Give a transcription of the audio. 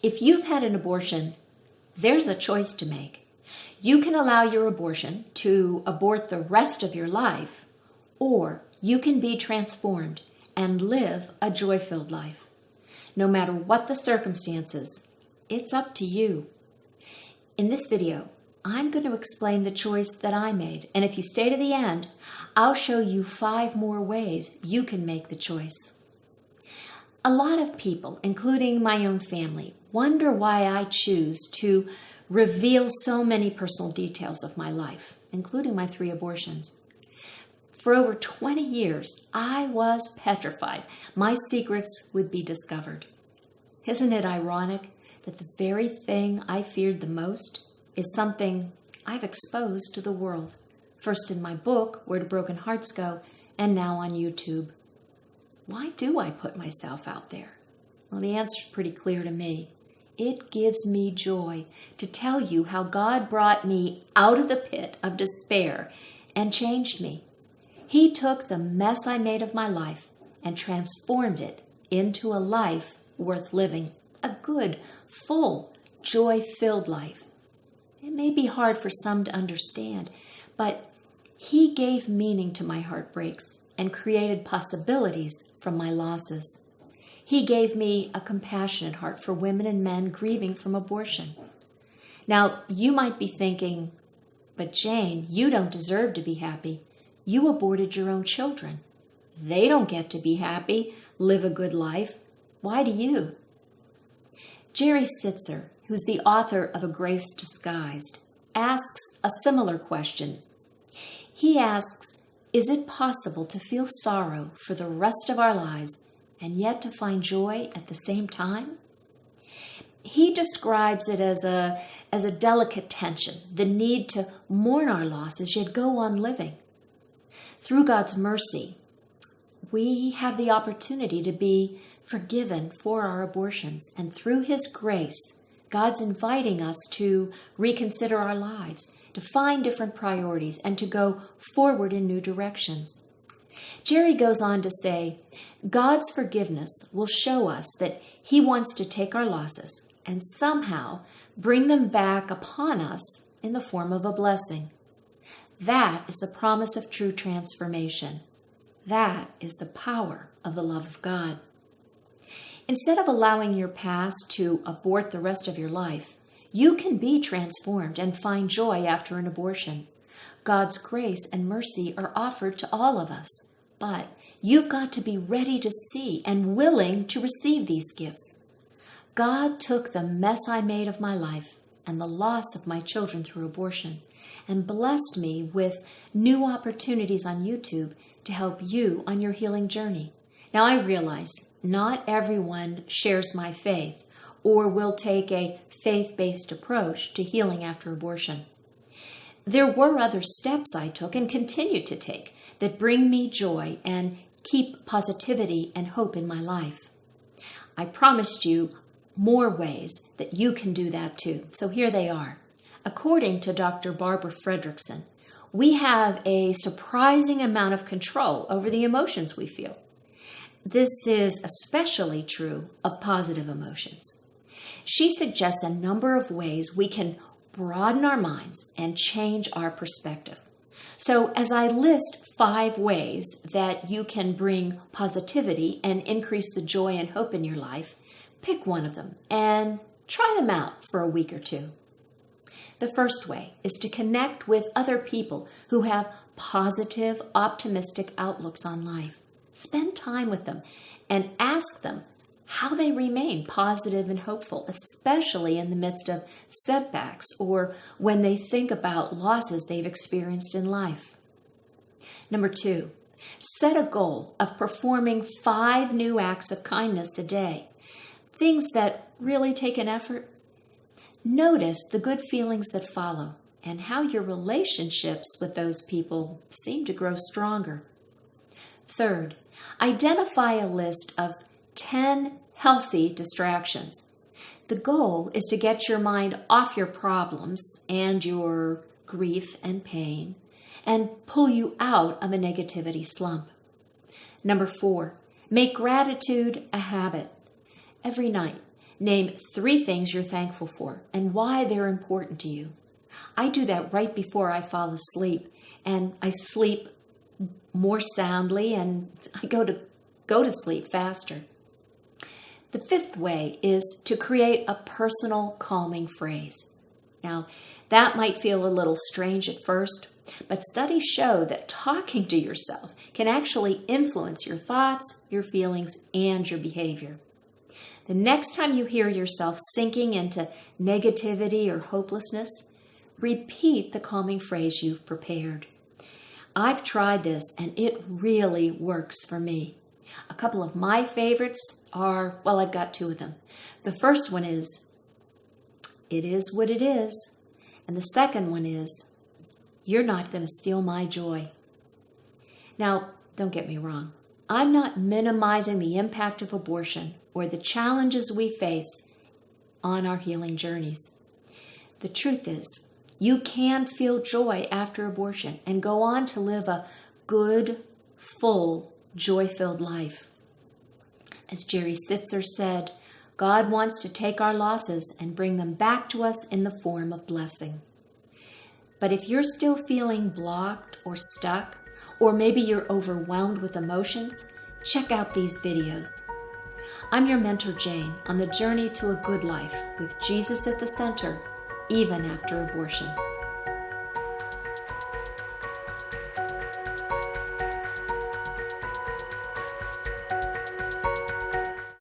If you've had an abortion, there's a choice to make. You can allow your abortion to abort the rest of your life, or you can be transformed and live a joy-filled life. No matter what the circumstances, it's up to you. In this video, I'm going to explain the choice that I made, and if you stay to the end, I'll show you 5 more ways you can make the choice. A lot of people, including my own family, wonder why I choose to reveal so many personal details of my life, including my 3 abortions. For over 20 years, I was petrified my secrets would be discovered. Isn't it ironic that the very thing I feared the most is something I've exposed to the world, first in my book, Where Do Broken Hearts Go, and now on YouTube? Why do I put myself out there? Well, the answer's pretty clear to me. It gives me joy to tell you how God brought me out of the pit of despair and changed me. He took the mess I made of my life and transformed it into a life worth living, a good, full, joy-filled life. It may be hard for some to understand, but He gave meaning to my heartbreaks and created possibilities from my losses. He gave me a compassionate heart for women and men grieving from abortion. Now, you might be thinking, but Jane, you don't deserve to be happy. You aborted your own children. They don't get to be happy, live a good life. Why do you? Jerry Sitzer, who's the author of A Grace Disguised, asks a similar question. He asks, is it possible to feel sorrow for the rest of our lives and yet to find joy at the same time? He describes it as a delicate tension, the need to mourn our losses yet go on living. Through God's mercy, we have the opportunity to be forgiven for our abortions, and through His grace, God's inviting us to reconsider our lives, to find different priorities, and to go forward in new directions. Jerry goes on to say, God's forgiveness will show us that He wants to take our losses and somehow bring them back upon us in the form of a blessing. That is the promise of true transformation. That is the power of the love of God. Instead of allowing your past to abort the rest of your life, you can be transformed and find joy after an abortion. God's grace and mercy are offered to all of us, but you've got to be ready to see and willing to receive these gifts. God took the mess I made of my life and the loss of my children through abortion and blessed me with new opportunities on YouTube to help you on your healing journey. Now, I realize not everyone shares my faith or will take a faith-based approach to healing after abortion. There were other steps I took and continue to take that bring me joy and keep positivity and hope in my life. I promised you more ways that you can do that too, so here they are. According to Dr. Barbara Fredrickson, we have a surprising amount of control over the emotions we feel. This is especially true of positive emotions. She suggests a number of ways we can broaden our minds and change our perspective. So as I list 5 ways that you can bring positivity and increase the joy and hope in your life, pick one of them and try them out for a week or 2. The first way is to connect with other people who have positive, optimistic outlooks on life. Spend time with them and ask them how they remain positive and hopeful, especially in the midst of setbacks or when they think about losses they've experienced in life. Number 2, set a goal of performing 5 new acts of kindness a day. Things that really take an effort. Notice the good feelings that follow and how your relationships with those people seem to grow stronger. Third, identify a list of 10 healthy distractions. The goal is to get your mind off your problems and your grief and pain and pull you out of a negativity slump. Number 4, make gratitude a habit. Every night, Name 3 things you're thankful for and why they're important to you. I do that right before I fall asleep, and I sleep more soundly and I go to sleep faster. The 5th way is to create a personal calming phrase. Now, that might feel a little strange at first, but studies show that talking to yourself can actually influence your thoughts, your feelings, and your behavior. The next time you hear yourself sinking into negativity or hopelessness, repeat the calming phrase you've prepared. I've tried this and it really works for me. A couple of my favorites are, well, I've got 2 of them. The first one is, "It is what it is." And the second one is, "You're not going to steal my joy." Now, don't get me wrong. I'm not minimizing the impact of abortion or the challenges we face on our healing journeys. The truth is, you can feel joy after abortion and go on to live a good, full, joy-filled life. As Jerry Sitzer said, God wants to take our losses and bring them back to us in the form of blessing. But if you're still feeling blocked or stuck, or maybe you're overwhelmed with emotions, check out these videos. I'm your mentor, Jane, on the journey to a good life with Jesus at the center, even after abortion.